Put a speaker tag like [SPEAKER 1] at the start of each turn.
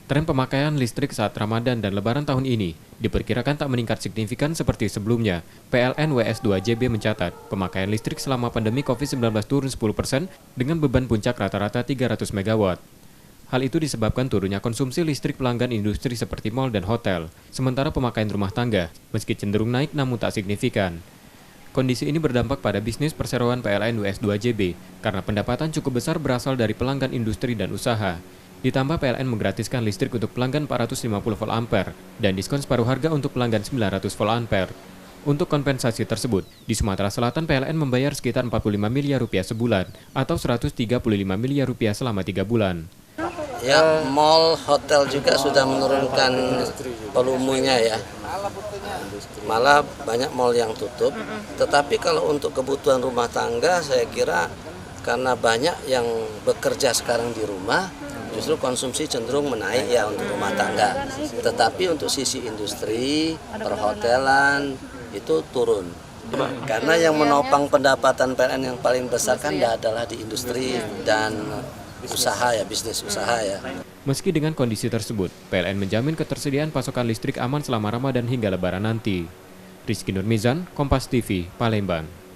[SPEAKER 1] Tren pemakaian listrik saat Ramadan dan Lebaran tahun ini diperkirakan tak meningkat signifikan seperti sebelumnya. PLN WS2JB mencatat pemakaian listrik selama pandemi COVID-19 turun 10% dengan beban puncak rata-rata 300 MW. Hal itu disebabkan turunnya konsumsi listrik pelanggan industri seperti mal dan hotel, sementara pemakaian rumah tangga meski cenderung naik namun tak signifikan. Kondisi ini berdampak pada bisnis perseroan PLN WS2JB karena pendapatan cukup besar berasal dari pelanggan industri dan usaha. Ditambah PLN menggratiskan listrik untuk pelanggan 450 volt ampere dan diskon separuh harga untuk pelanggan 900 volt ampere. Untuk kompensasi tersebut, di Sumatera Selatan PLN membayar sekitar 45 miliar rupiah sebulan atau 135 miliar rupiah selama 3 bulan.
[SPEAKER 2] Ya, mall, hotel juga sudah menurunkan volumenya ya. Malah banyak mall yang tutup. Tetapi kalau untuk kebutuhan rumah tangga, saya kira karena banyak yang bekerja sekarang di rumah, justru konsumsi cenderung menaik ya untuk rumah tangga. Tetapi untuk sisi industri, perhotelan itu turun. Karena yang menopang pendapatan PLN yang paling besar kan adalah di industri dan usaha ya, bisnis usaha ya.
[SPEAKER 1] Meski dengan kondisi tersebut, PLN menjamin ketersediaan pasokan listrik aman selama Ramadan hingga Lebaran nanti. Rizky Nurmizan, Kompas TV, Palembang.